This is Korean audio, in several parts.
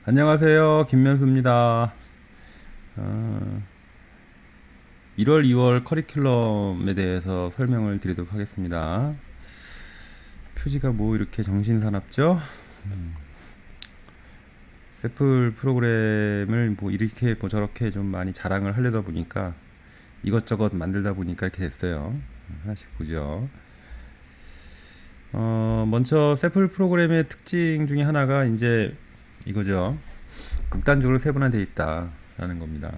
안녕하세요. 김면수입니다. 1월, 2월 커리큘럼에 대해서 설명을 드리도록 하겠습니다. 표지가 뭐 이렇게 정신사납죠? 세플 프로그램을 뭐 이렇게 뭐 저렇게 좀 많이 자랑을 하려다 보니까 이것저것 만들다 보니까 이렇게 됐어요. 하나씩 보죠. 먼저 세플 프로그램의 특징 중에 하나가 이제 이거죠. 극단적으로 세분화되어 있다라는 겁니다.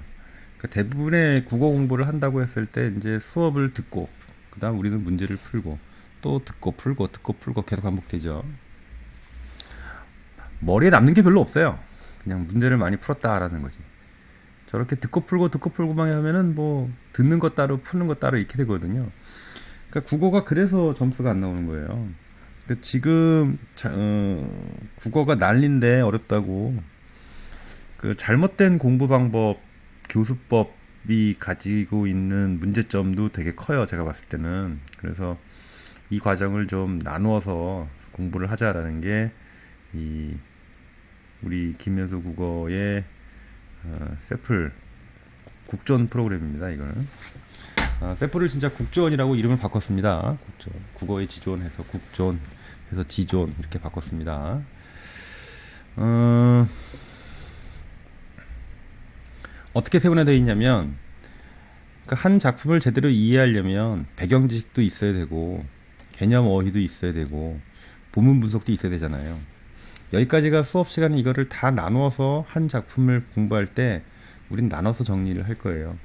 그 대부분의 국어 공부를 한다고 했을 때 이제 수업을 듣고 그다음 우리는 문제를 풀고 또 듣고 풀고 계속 반복되죠. 머리에 남는 게 별로 없어요. 그냥 문제를 많이 풀었다라는 거지. 저렇게 듣고 풀고만 하면은 뭐 듣는 것 따로 푸는 것 따로 이렇게 되거든요. 그러니까 국어가 그래서 점수가 안 나오는 거예요. 지금 국어가 난리인데 어렵다고 그 잘못된 공부 방법, 교수법이 가지고 있는 문제점도 되게 커요. 제가 봤을 때는. 그래서 이 과정을 좀 나누어서 공부를 하자라는 게 이 우리 김면수 국어의 세플 국전 프로그램입니다. 이거는 세플을 진짜 국전이라고 이름을 바꿨습니다. 국전, 국어의 지존해서 국전 해서 지존 이렇게 바꿨습니다. 어떻게 세분화되어 있냐면 한 작품을 제대로 이해하려면 배경 지식도 있어야 되고 개념 어휘도 있어야 되고 본문 분석도 있어야 되잖아요. 여기까지가 수업 시간에 이거를 다 나누어서 한 작품을 공부할 때 우린 나눠서 정리를 할 거예요.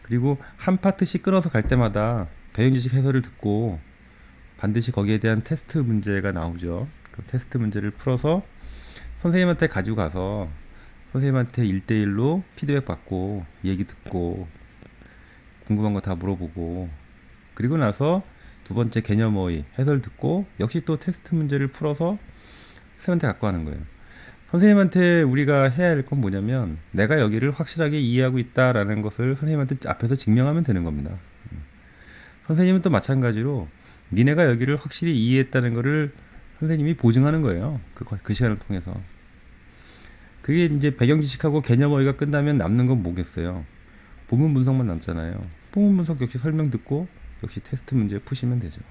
그리고 한 파트씩 끊어서 갈 때마다 배경 지식 해설을 듣고 반드시 거기에 대한 테스트 문제가 나오죠. 그 테스트 문제를 풀어서 선생님한테 가지고 가서 선생님한테 1대1로 피드백 받고 얘기 듣고 궁금한 거 다 물어보고 그리고 나서 두 번째 개념 어휘 해설 듣고 역시 또 테스트 문제를 풀어서 선생님한테 갖고 가는 거예요. 선생님한테 우리가 해야 할 건 뭐냐면 내가 여기를 확실하게 이해하고 있다라는 것을 선생님한테 앞에서 증명하면 되는 겁니다. 선생님은 또 마찬가지로 니네가 여기를 확실히 이해했다는 것을 선생님이 보증하는 거예요. 그 시간을 통해서. 그게 이제 배경 지식하고 개념 어휘가 끝나면 남는 건 뭐겠어요? 본문 분석만 남잖아요. 본문 분석 역시 설명 듣고 역시 테스트 문제 푸시면 되죠.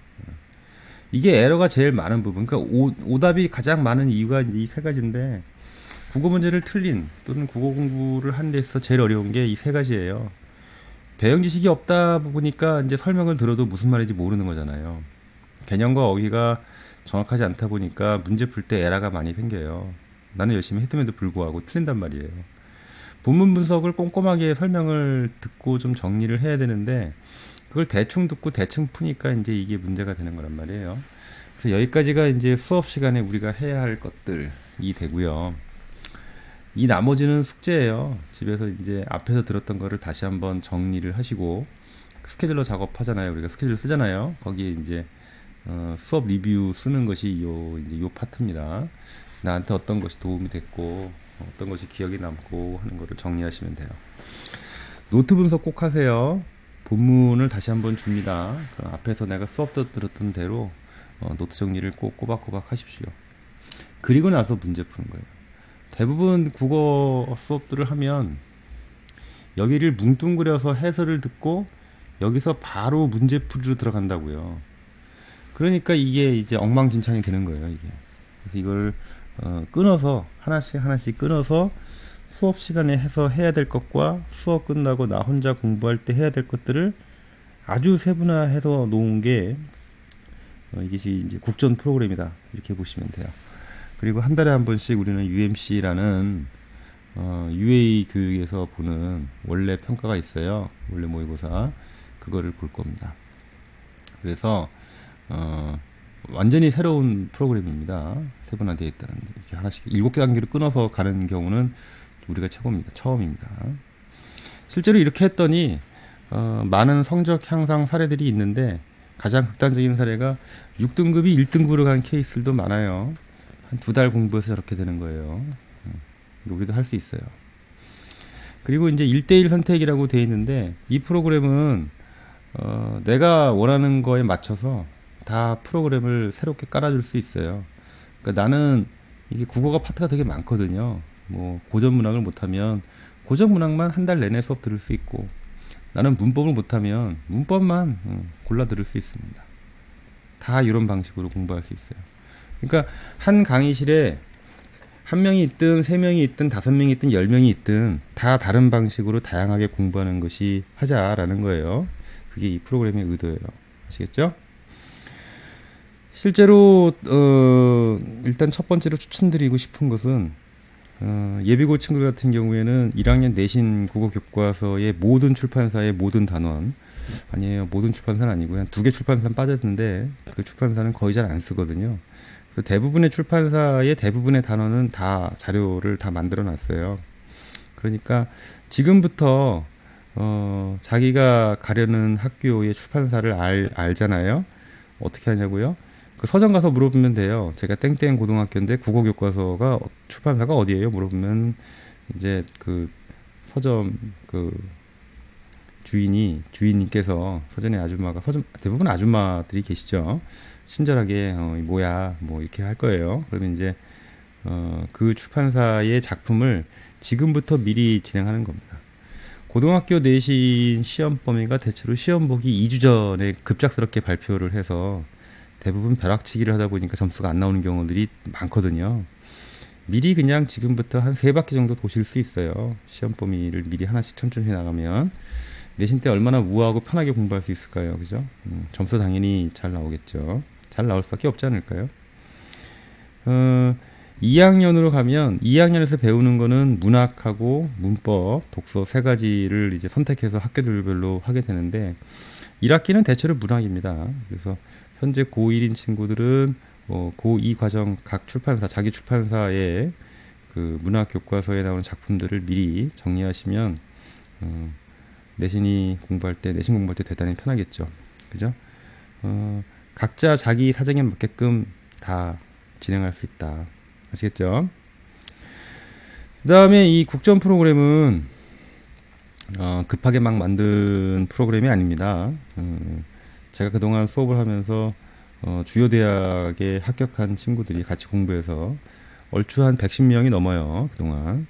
이게 에러가 제일 많은 부분. 그러니까 오답이 가장 많은 이유가 이제 이 세 가지인데 국어 문제를 틀린 또는 국어 공부를 하는 데 있어서 제일 어려운 게 이 세 가지예요. 배경 지식이 없다 보니까 이제 설명을 들어도 무슨 말인지 모르는 거잖아요. 개념과 어휘가 정확하지 않다 보니까 문제 풀 때 에러가 많이 생겨요. 나는 열심히 했음에도 불구하고 틀린단 말이에요. 본문 분석을 꼼꼼하게 설명을 듣고 좀 정리를 해야 되는데 그걸 대충 듣고 대충 푸니까 이제 이게 문제가 되는 거란 말이에요. 그래서 여기까지가 이제 수업 시간에 우리가 해야 할 것들이 되고요. 이 나머지는 숙제예요. 집에서 이제 앞에서 들었던 거를 다시 한번 정리를 하시고 스케줄러 작업하잖아요. 우리가 스케줄 쓰잖아요. 거기에 이제 수업 리뷰 쓰는 것이 이제 요 파트입니다. 나한테 어떤 것이 도움이 됐고 어떤 것이 기억에 남고 하는 거를 정리하시면 돼요. 노트 분석 꼭 하세요. 본문을 다시 한번 줍니다. 그 앞에서 내가 수업 때 들었던 대로 노트 정리를 꼭 꼬박꼬박 하십시오. 그리고 나서 문제 푸는 거예요. 대부분 국어 수업들을 하면 여기를 뭉뚱그려서 해설을 듣고 여기서 바로 문제 풀이로 들어간다고요. 그러니까 이게 이제 엉망진창이 되는 거예요. 이게. 그래서 이걸 끊어서 하나씩 끊어서 수업 시간에 해서 해야 될 것과 수업 끝나고 나 혼자 공부할 때 해야 될 것들을 아주 세분화해서 놓은 게 이것이 이제 국전 프로그램이다 이렇게 보시면 돼요. 그리고 한 달에 한 번씩 우리는 UMC라는 UA 교육에서 보는 원래 평가가 있어요. 원래 모의고사 그거를 볼 겁니다. 그래서 완전히 새로운 프로그램입니다. 세분화되어 있다는 이렇게 하나씩 7단계로 끊어서 가는 경우는 우리가 최고입니다. 처음입니다. 실제로 이렇게 했더니 많은 성적 향상 사례들이 있는데 가장 극단적인 사례가 6등급이 1등급으로 간 케이스들도 많아요. 한 2달 공부해서 저렇게 되는 거예요. 우리도 할 수 있어요. 그리고 이제 1대1 선택이라고 되어 있는데 이 프로그램은 내가 원하는 거에 맞춰서 다 프로그램을 새롭게 깔아줄 수 있어요. 그러니까 나는 이게 국어가 파트가 되게 많거든요. 뭐 고전 문학을 못하면 고전 문학만 한 달 내내 수업 들을 수 있고, 나는 문법을 못하면 문법만 골라 들을 수 있습니다. 다 이런 방식으로 공부할 수 있어요. 그러니까 한 강의실에 한 명이 있든 세 명이 있든 다섯 명이 있든 10명이 있든 다 다른 방식으로 다양하게 공부하는 것이 하자라는 거예요. 그게 이 프로그램의 의도예요. 아시겠죠? 실제로 일단 첫 번째로 추천드리고 싶은 것은 예비고 친구들 같은 경우에는 1학년 내신 국어 교과서의 모든 출판사의 모든 단원, 아니에요, 모든 출판사는 아니고 한 2개 출판사는 빠졌는데 그 출판사는 거의 잘 안 쓰거든요. 그래서 대부분의 출판사의 대부분의 단원은 다 자료를 다 만들어 놨어요. 그러니까 지금부터 자기가 가려는 학교의 출판사를 알잖아요. 어떻게 하냐고요? 그 서점 가서 물어보면 돼요. 제가 땡땡 고등학교인데 국어 교과서가 출판사가 어디예요? 물어보면 이제 그 서점 그 주인님께서, 서점의 아줌마가, 서점 대부분 아줌마들이 계시죠. 친절하게 뭐야 뭐 이렇게 할 거예요. 그러면 이제 그 출판사의 작품을 지금부터 미리 진행하는 겁니다. 고등학교 내신 시험 범위가 대체로 시험 보기 2주 전에 급작스럽게 발표를 해서 대부분 벼락치기를 하다 보니까 점수가 안 나오는 경우들이 많거든요. 미리 그냥 지금부터 한 3바퀴 정도 도실 수 있어요. 시험 범위를 미리 하나씩 천천히 나가면 내신 때 얼마나 우아하고 편하게 공부할 수 있을까요? 그죠? 점수 당연히 잘 나오겠죠. 잘 나올 수밖에 없지 않을까요? 2학년으로 가면 2학년에서 배우는 거는 문학하고 문법, 독서 3가지를 이제 선택해서 학교들별로 하게 되는데 1학기는 대체로 문학입니다. 그래서 현재 고1인 친구들은 고2 과정 각 출판사, 자기 출판사의 그 문학 교과서에 나오는 작품들을 미리 정리하시면 내신 공부할 때 대단히 편하겠죠. 그죠? 각자 자기 사정에 맞게끔 다 진행할 수 있다. 아시겠죠? 그 다음에 이 국정 프로그램은 급하게 막 만든 프로그램이 아닙니다. 제가 그동안 수업을 하면서 주요 대학에 합격한 친구들이 같이 공부해서 얼추 한 110명이 넘어요. 그동안.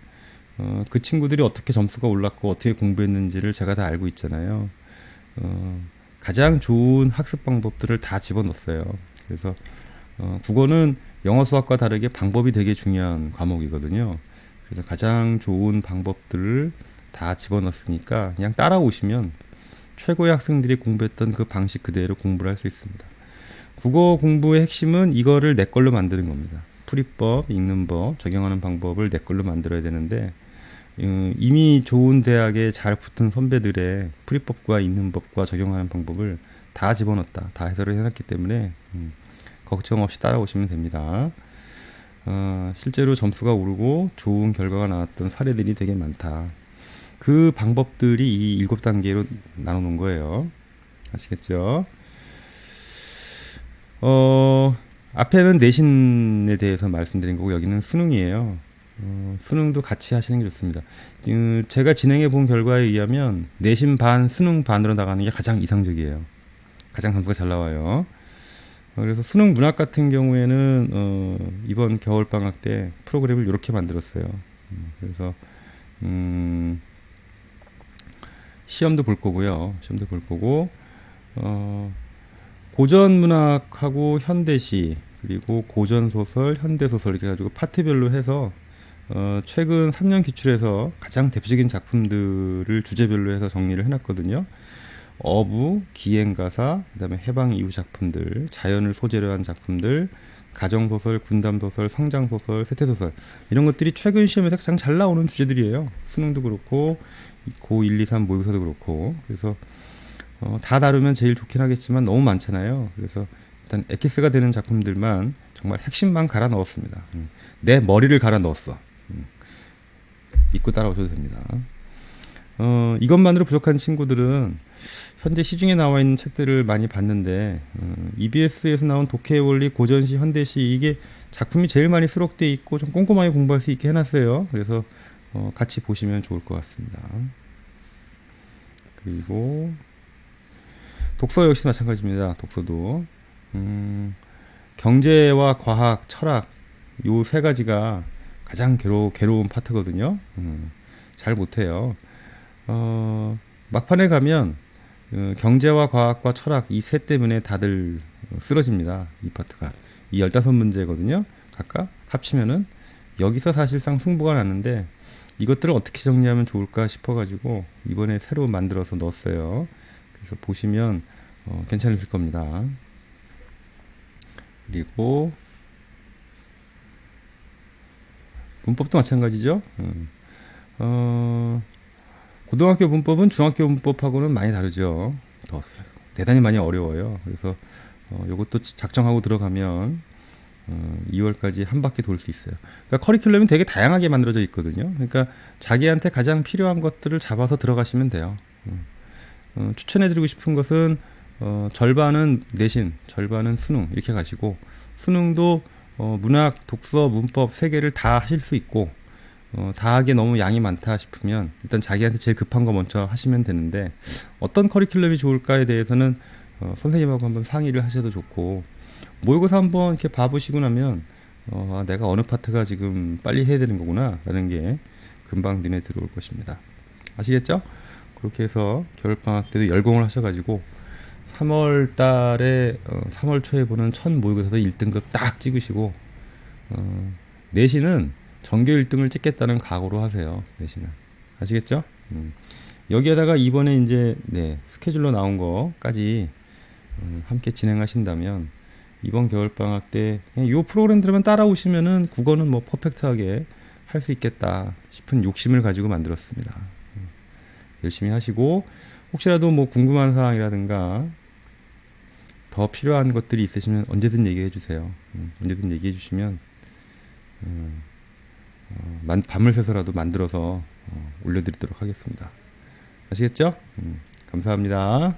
그 친구들이 어떻게 점수가 올랐고 어떻게 공부했는지를 제가 다 알고 있잖아요. 가장 좋은 학습 방법들을 다 집어넣었어요. 그래서 국어는 영어 수학과 다르게 방법이 되게 중요한 과목이거든요. 그래서 가장 좋은 방법들을 다 집어넣었으니까 그냥 따라오시면 최고의 학생들이 공부했던 그 방식 그대로 공부를 할 수 있습니다. 국어 공부의 핵심은 이거를 내 걸로 만드는 겁니다. 풀이법, 읽는 법, 적용하는 방법을 내 걸로 만들어야 되는데 이미 좋은 대학에 잘 붙은 선배들의 풀이법과 읽는 법과 적용하는 방법을 다 집어넣었다. 다 해설을 해놨기 때문에 걱정 없이 따라오시면 됩니다. 실제로 점수가 오르고 좋은 결과가 나왔던 사례들이 되게 많다. 그 방법들이 이 7단계로 나눠놓은 거예요. 아시겠죠? 앞에는 내신에 대해서 말씀드린 거고 여기는 수능이에요. 수능도 같이 하시는 게 좋습니다. 제가 진행해 본 결과에 의하면 내신 반, 수능 반으로 나가는 게 가장 이상적이에요. 가장 점수가 잘 나와요. 그래서 수능 문학 같은 경우에는 이번 겨울방학 때 프로그램을 이렇게 만들었어요. 그래서 시험도 볼 거고요. 시험도 볼 거고 고전 문학하고 현대시 그리고 고전 소설, 현대 소설 이렇게 해가지고 파트별로 해서 최근 3년 기출에서 가장 대표적인 작품들을 주제별로 해서 정리를 해놨거든요. 어부, 기행가사, 그다음에 해방 이후 작품들, 자연을 소재로 한 작품들, 가정소설, 군담소설, 성장소설, 세태소설 이런 것들이 최근 시험에서 가장 잘 나오는 주제들이에요. 수능도 그렇고 고 1, 2, 3 모의고사도 그렇고 그래서 다 다루면 제일 좋긴 하겠지만 너무 많잖아요. 그래서 일단 엑기스가 되는 작품들만 정말 핵심만 갈아 넣었습니다. 내 머리를 갈아 넣었어. 믿고 따라오셔도 됩니다. 이것만으로 부족한 친구들은 현재 시중에 나와 있는 책들을 많이 봤는데 EBS에서 나온 독해의 원리, 고전시, 현대시 이게 작품이 제일 많이 수록되어 있고 좀 꼼꼼하게 공부할 수 있게 해놨어요. 그래서 같이 보시면 좋을 것 같습니다. 그리고 독서 역시 마찬가지입니다. 독서도 경제와 과학, 철학 요 3가지가 가장 괴로운 파트거든요. 잘 못해요. 막판에 가면 경제와 과학과 철학 이 셋 때문에 다들 쓰러집니다. 이 파트가. 이 15문제거든요. 각각 합치면은 여기서 사실상 승부가 났는데 이것들을 어떻게 정리하면 좋을까 싶어가지고 이번에 새로 만들어서 넣었어요. 그래서 보시면 괜찮으실 겁니다. 그리고 문법도 마찬가지죠. 고등학교 문법은 중학교 문법하고는 많이 다르죠. 더 대단히 많이 어려워요. 그래서 요것도 작정하고 들어가면 2월까지 한 바퀴 돌 수 있어요. 그러니까 커리큘럼이 되게 다양하게 만들어져 있거든요. 그러니까 자기한테 가장 필요한 것들을 잡아서 들어가시면 돼요. 추천해드리고 싶은 것은 절반은 내신, 절반은 수능 이렇게 가시고 수능도 문학, 독서, 문법 세 개를 다 하실 수 있고 다 하기에 너무 양이 많다 싶으면 일단 자기한테 제일 급한 거 먼저 하시면 되는데 어떤 커리큘럼이 좋을까에 대해서는 선생님하고 한번 상의를 하셔도 좋고 모의고사 한번 이렇게 봐보시고 나면 내가 어느 파트가 지금 빨리 해야 되는 거구나 라는 게 금방 눈에 들어올 것입니다. 아시겠죠? 그렇게 해서 겨울방학 때도 열공을 하셔가지고 3월 달에 3월 초에 보는 첫 모의고사도 1등급 딱 찍으시고 내신은 전교 1등을 찍겠다는 각오로 하세요. 내신은 아시겠죠? 여기에다가 이번에 이제 스케줄로 나온 거까지 함께 진행하신다면 이번 겨울방학 때 이 프로그램들만 따라오시면은 국어는 뭐 퍼펙트하게 할 수 있겠다 싶은 욕심을 가지고 만들었습니다. 열심히 하시고 혹시라도 뭐 궁금한 사항이라든가 더 필요한 것들이 있으시면 언제든 얘기해 주세요. 언제든 얘기해 주시면 밤을 새서라도 만들어서 올려드리도록 하겠습니다. 아시겠죠? 감사합니다.